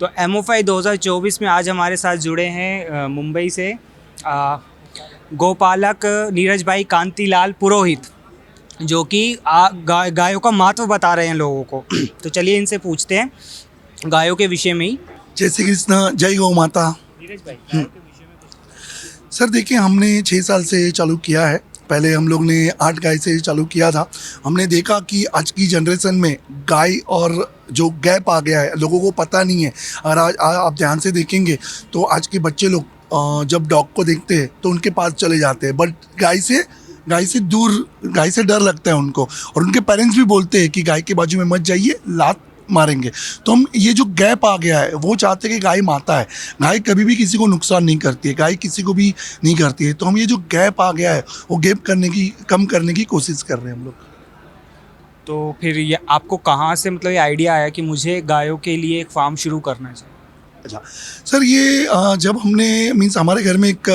तो एमओफाई 2024 में आज हमारे साथ जुड़े हैं मुंबई से गोपालक नीरज भाई कांतिलाल पुरोहित, जो कि गायों का महत्व बता रहे हैं लोगों को। तो चलिए इनसे पूछते हैं गायों के विषय में ही। जय श्री कृष्ण, जय गौ माता। नीरज भाई, गायों के विषय में कुछ। सर देखिए, हमने 6 साल से चालू किया है। पहले हम लोग ने 8 गाय से चालू किया था। हमने देखा कि आज की जनरेशन में गाय और जो गैप आ गया है, लोगों को पता नहीं है। और आज आप ध्यान से देखेंगे तो आज के बच्चे लोग जब डॉग को देखते हैं तो उनके पास चले जाते हैं, बट गाय से दूर, गाय से डर लगता है उनको। और उनके पेरेंट्स भी बोलते हैं कि गाय के बाजू में मत जाइए, लात मारेंगे। तो हम ये जो गैप आ गया है, वो चाहते हैं कि गाय माता है, गाय कभी भी किसी को नुकसान नहीं करती है, गाय किसी को भी नहीं करती है। तो हम ये जो गैप आ गया है, वो गैप कम करने की कोशिश कर रहे हैं हम लोग। तो फिर ये आपको कहाँ से मतलब ये आइडिया आया कि मुझे गायों के लिए एक फार्म शुरू करना चाहिए? अच्छा सर, ये जब हमने मीन्स हमारे घर में एक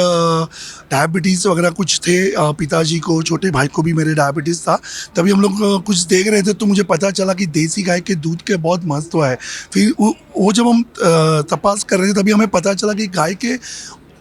डायबिटीज़ वगैरह कुछ थे, पिताजी को, छोटे भाई को भी मेरे डायबिटीज़ था। तभी हम लोग कुछ देख रहे थे तो मुझे पता चला कि देसी गाय के दूध के बहुत महत्व है। फिर वो जब हम तपास कर रहे थे तभी हमें पता चला कि गाय के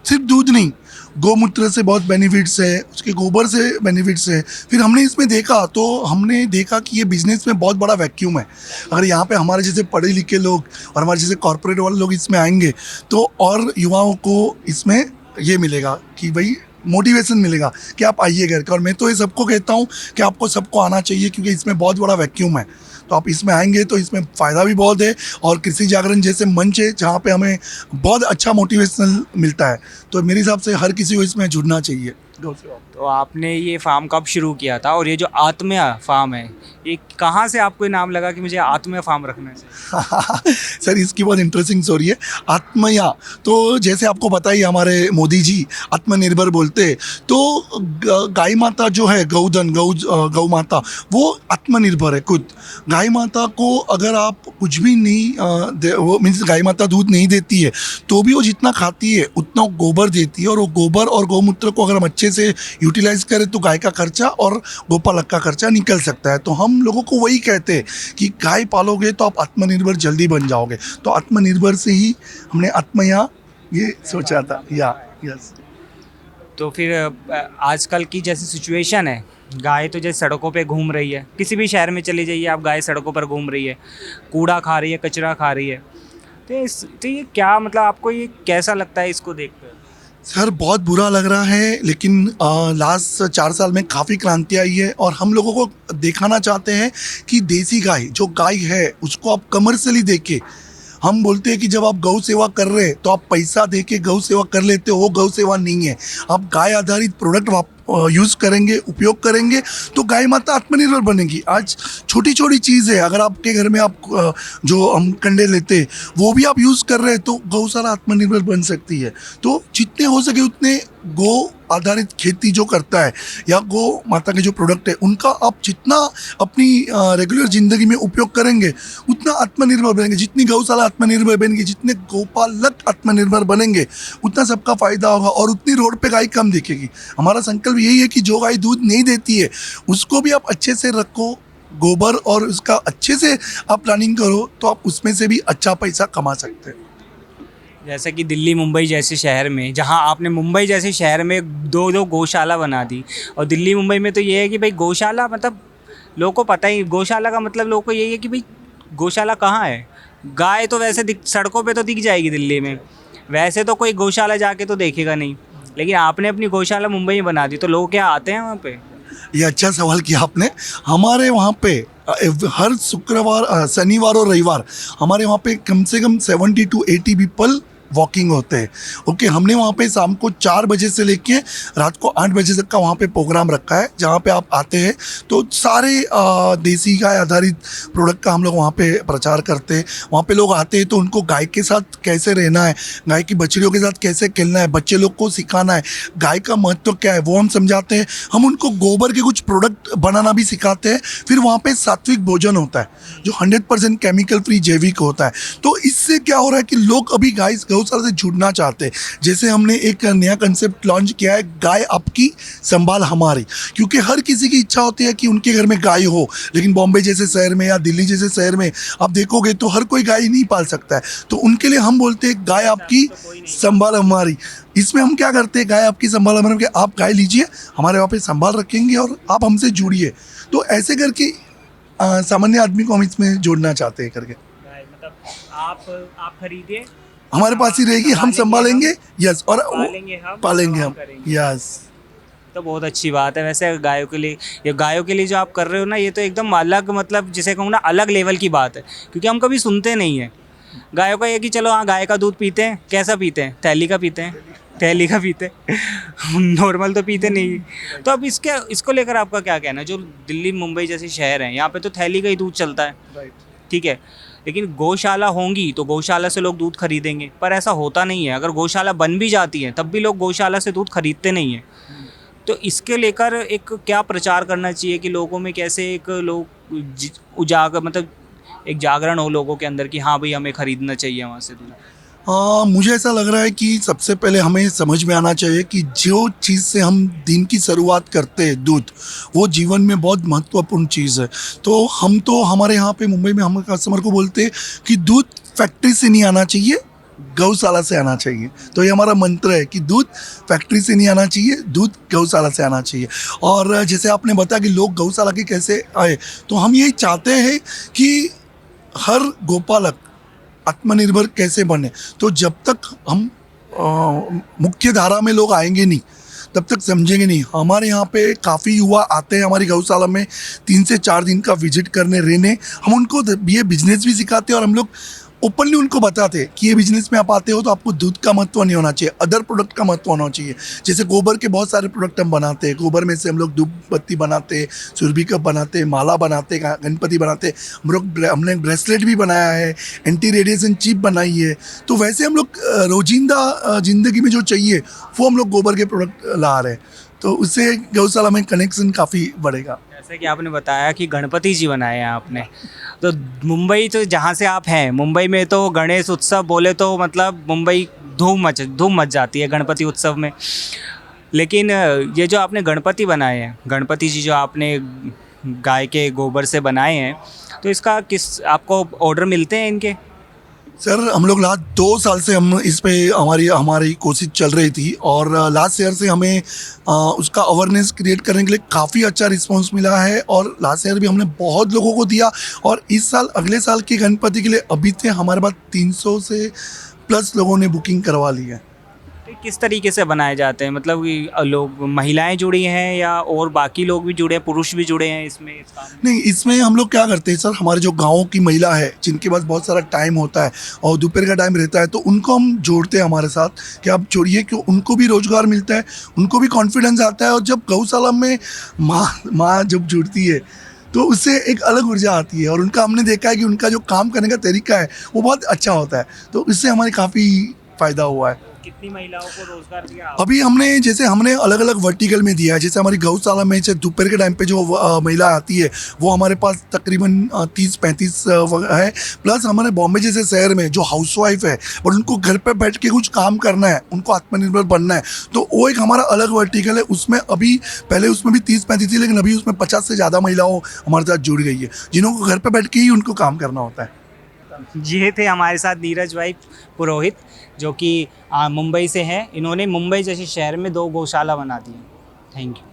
सिर्फ दूध नहीं, गौमूत्र से बहुत बेनिफिट्स है, उसके गोबर से बेनिफिट्स है। फिर हमने इसमें देखा तो हमने देखा कि ये बिज़नेस में बहुत बड़ा वैक्यूम है। अगर यहाँ पे हमारे जैसे पढ़े लिखे लोग और हमारे जैसे कॉर्पोरेट वाले लोग इसमें आएंगे तो और युवाओं को इसमें ये मिलेगा कि भाई मोटिवेशन मिलेगा कि आप आइए करके। और मैं तो ये सबको कहता हूँ कि आपको सबको आना चाहिए, क्योंकि इसमें बहुत बड़ा वैक्यूम है। तो आप इसमें आएंगे तो इसमें फ़ायदा भी बहुत है। और कृषि जागरण जैसे मंच है जहाँ पे हमें बहुत अच्छा मोटिवेशनल मिलता है। तो मेरे हिसाब से हर किसी को इसमें जुड़ना चाहिए। तो आपने ये फार्म कब शुरू किया था, और ये जो आत्मया फार्म है, ये कहाँ से आपको ये नाम लगा कि मुझे आत्मया फार्म रखना चाहिए? सर इसकी बहुत इंटरेस्टिंग स्टोरी है। आत्मया, तो जैसे आपको पता ही हमारे मोदी जी आत्मनिर्भर बोलते हैं। तो गाय माता जो है, गौ माता, वो आत्मनिर्भर है खुद। गाय माता को अगर आप कुछ भी नहीं वो मीन्स गाय माता दूध नहीं देती है तो भी वो जितना खाती है उतना गोबर देती है। और वो गोबर और गौमूत्र को अगर हम अच्छे से यूटिलाइज करें तो गाय का खर्चा और गोपालक का खर्चा निकल सकता है। तो हम लोगों को वही कहते हैं कि गाय पालोगे तो आप आत्मनिर्भर जल्दी बन जाओगे। तो आत्मनिर्भर से ही हमने आत्मया ये सोचा था। यस। तो फिर आजकल की जैसी सिचुएशन है, गाय तो जैसे सड़कों पे घूम रही है, किसी भी शहर में चले जाइए आप, गाय सड़कों पर घूम रही है, कूड़ा खा रही है, कचरा खा रही है। तो ये क्या मतलब आपको ये कैसा लगता है इसको देखकर? सर बहुत बुरा लग रहा है, लेकिन लास्ट 4 साल में काफ़ी क्रांति आई है। और हम लोगों को दिखाना चाहते हैं कि देसी गाय जो गाय है उसको आप कमर्शियली देके, हम बोलते हैं कि जब आप गौ सेवा कर रहे हैं तो आप पैसा दे के गौ सेवा कर लेते हो, वो गौ सेवा नहीं है। आप गाय आधारित प्रोडक्ट यूज़ करेंगे, उपयोग करेंगे तो गाय माता आत्मनिर्भर बनेगी। आज छोटी छोटी चीज़ है, अगर आपके घर में आप जो हम कंडे लेते हैं वो भी आप यूज़ कर रहे हैं तो गौशाला आत्मनिर्भर बन सकती है। तो जितने हो सके उतने गौ आधारित खेती जो करता है या गौ माता के जो प्रोडक्ट है उनका आप जितना अपनी रेगुलर ज़िंदगी में उपयोग करेंगे उतना आत्मनिर्भर बनेंगे। जितनी गौशाला आत्मनिर्भर बनेंगी, जितने गोपालक आत्मनिर्भर बनेंगे, उतना सबका फ़ायदा होगा और उतनी रोड पे गाय कम दिखेगी। हमारा संकल्प यही है कि जो गाय दूध नहीं देती है उसको भी आप अच्छे से रखो, गोबर और उसका अच्छे से आप प्लानिंग करो तो आप उसमें से भी अच्छा पैसा कमा सकते हैं। जैसे कि दिल्ली मुंबई जैसे शहर में, जहाँ आपने मुंबई जैसे शहर में दो गौशाला बना दी, और दिल्ली मुंबई में तो ये है कि भाई गौशाला मतलब लोगों को पता ही, गौशाला का मतलब लोगों को यही है कि भाई गौशाला कहाँ है। गाय तो वैसे सड़कों पे तो दिख जाएगी दिल्ली में, वैसे तो कोई गौशाला जाके तो देखेगा नहीं, लेकिन आपने अपनी गौशाला मुंबई में बना दी तो लोग क्या आते हैं वहाँ पे? ये अच्छा सवाल किया आपने। हमारे वहाँ पे हर शुक्रवार, शनिवार और रविवार हमारे वहाँ पे कम से कम 70 to 80 पीपल वॉकिंग होते हैं। ओके, हमने वहाँ पे शाम को 4 बजे से लेके रात को 8 बजे तक का वहाँ पे प्रोग्राम रखा है, जहाँ पे आप आते हैं तो सारे देसी गाय आधारित प्रोडक्ट का हम लोग वहाँ पे प्रचार करते हैं। वहाँ पे लोग आते हैं तो उनको गाय के साथ कैसे रहना है, गाय की बछड़ियों के साथ कैसे खेलना है, बच्चे लोग को सिखाना है, गाय का महत्व क्या है वो हम समझाते हैं। हम उनको गोबर के कुछ प्रोडक्ट बनाना भी सिखाते हैं। फिर वहाँ पे सात्विक भोजन होता है जो 100% केमिकल फ्री जैविक होता है। तो इससे क्या हो रहा है कि लोग अभी गाय गौशाला से जुड़ना चाहते हैं। जैसे हमने एक नया कंसेप्ट लॉन्च किया है, गाय आपकी संभाल हमारी, क्योंकि हर किसी की इच्छा होती है कि उनके घर में गाय हो, लेकिन बॉम्बे जैसे शहर में या दिल्ली जैसे शहर में आप देखोगे तो हर कोई गाय नहीं पाल सकता है। तो उनके लिए हम बोलते हैं गाय आपकी संभाल हमारी। इसमें हम क्या करते हैं, गाय आपकी संभाल हमारी कि आप गाय लीजिए, हमारे वहाँ पे संभाल रखेंगे और आप हमसे जुड़िए। तो ऐसे करके सामान्य आदमी को हम इसमें जोड़ना चाहते हैं करके। मतलब आप खरीदिए, हमारे पास ही रहेगी, हम संभालेंगे, यस, और पालेंगे हम, करेंगे। यस। तो बहुत अच्छी बात है। वैसे गायों के लिए, ये गायों के लिए जो आप कर रहे हो ना, ये तो एकदम अलग, मतलब जिसे कहूँ ना, अलग लेवल की बात है, क्योंकि हम कभी सुनते नहीं हैं। गायों का ये कि चलो हाँ, गाय का दूध पीते हैं, कैसा पीते हैं, थैली का पीते हैं, थैली का पीते हैं नॉर्मल तो पीते नहीं। तो अब इसको लेकर आपका क्या कहना है? जो दिल्ली मुंबई जैसे शहर हैं, यहाँ पे तो थैली का ही दूध चलता है, ठीक है, लेकिन गौशाला होंगी तो गौशाला से लोग दूध खरीदेंगे, पर ऐसा होता नहीं है। अगर गौशाला बन भी जाती है तब भी लोग गौशाला से दूध खरीदते नहीं हैं। तो इसके लेकर एक क्या प्रचार करना चाहिए कि लोगों में कैसे एक उजागर, मतलब एक जागरण हो लोगों के अंदर कि हाँ भाई, हमें खरीदना चाहिए वहाँ से दूध। मुझे ऐसा लग रहा है कि सबसे पहले हमें समझ में आना चाहिए कि जो चीज़ से हम दिन की शुरुआत करते हैं, दूध, वो जीवन में बहुत महत्वपूर्ण चीज़ है। तो हम तो हमारे यहाँ पे मुंबई में हम कस्टमर को बोलते हैं कि दूध फैक्ट्री से नहीं आना चाहिए, गौशाला से आना चाहिए। तो ये हमारा मंत्र है कि दूध फैक्ट्री से नहीं आना चाहिए, दूध गौशाला से आना चाहिए। और जैसे आपने बताया कि लोग गौशाला के कैसे आए, तो हम यही चाहते हैं कि हर गोपालक आत्मनिर्भर कैसे बने। तो जब तक हम मुख्य धारा में लोग आएंगे नहीं, तब तक समझेंगे नहीं। हमारे यहाँ पे काफ़ी युवा आते हैं हमारी गौशाला में 3 से 4 दिन का विजिट करने, रहने। हम उनको ये बिजनेस भी सिखाते हैं और हम लोग ओपनली उनको बताते हैं कि ये बिजनेस में आप आते हो तो आपको दूध का महत्व नहीं होना चाहिए, अदर प्रोडक्ट का महत्व होना चाहिए। जैसे गोबर के बहुत सारे प्रोडक्ट हम बनाते हैं, गोबर में से हम लोग धूप बत्ती बनाते हैं, सुरभि कप बनाते हैं, माला बनाते हैं, गणपति बनाते हैं। हमने ब्रेसलेट भी बनाया है, एंटी रेडिएशन चिप बनाई है। तो वैसे हम लोग रोजिंदा ज़िंदगी में जो चाहिए वो हम लोग गोबर के प्रोडक्ट ला रहे हैं। तो उससे गौशाला में कनेक्शन काफ़ी बढ़ेगा। जैसे कि आपने बताया कि गणपति जी बनाए हैं आपने, तो मुंबई, तो जहाँ से आप हैं, मुंबई में तो गणेश उत्सव बोले तो मतलब मुंबई धूम मच जाती है गणपति उत्सव में। लेकिन ये जो आपने गणपति बनाए हैं, गणपति जी जो आपने गाय के गोबर से बनाए हैं, तो इसका आपको ऑर्डर मिलते हैं इनके? सर, हम लोग लास्ट 2 साल से हम इस पे हमारी कोशिश चल रही थी और लास्ट ईयर से हमें उसका अवेयरनेस क्रिएट करने के लिए काफ़ी अच्छा रिस्पांस मिला है। और लास्ट ईयर भी हमने बहुत लोगों को दिया और इस साल, अगले साल के गणपति के लिए अभी तक हमारे पास 300 से प्लस लोगों ने बुकिंग करवा ली है। किस तरीके से बनाए जाते हैं? मतलब कि लोग, महिलाएं जुड़ी हैं या और बाकी लोग भी जुड़े हैं, पुरुष भी जुड़े हैं इसमें, इस काम में? नहीं, इसमें हम लोग क्या करते हैं सर, हमारे जो गाँव की महिला है जिनके पास बहुत सारा टाइम होता है और दोपहर का टाइम रहता है, तो उनको हम जोड़ते हैं हमारे साथ कि आप जोड़िए, कि उनको भी रोज़गार मिलता है, उनको भी कॉन्फिडेंस आता है। और जब गौशाला में माँ जब जुड़ती है तो उससे एक अलग ऊर्जा आती है और उनका, हमने देखा है कि उनका जो काम करने का तरीका है वो बहुत अच्छा होता है। तो इससे हमारे काफ़ी फ़ायदा हुआ है। कितनी महिलाओं को रोजगार दिया? अभी हमने अलग अलग वर्टिकल में दिया है। जैसे हमारी गौशाला में दोपहर के टाइम पे जो महिला आती है वो हमारे पास तकरीबन 30-35 है। प्लस हमारे बॉम्बे जैसे शहर में जो हाउसवाइफ है और उनको घर पे बैठ के कुछ काम करना है, उनको आत्मनिर्भर बनना है, तो वो एक हमारा अलग वर्टिकल है। उसमें अभी, पहले उसमें भी 30-35 थी, लेकिन अभी उसमें 50 से ज़्यादा महिलाओं हमारे साथ जुड़ गई है, जिन्होंने घर पर बैठ के ही उनको काम करना होता है। ये थे हमारे साथ नीरज भाई पुरोहित, जो कि मुंबई से हैं। इन्होंने मुंबई जैसे शहर में 2 गौशाला बना दी है। Thank you.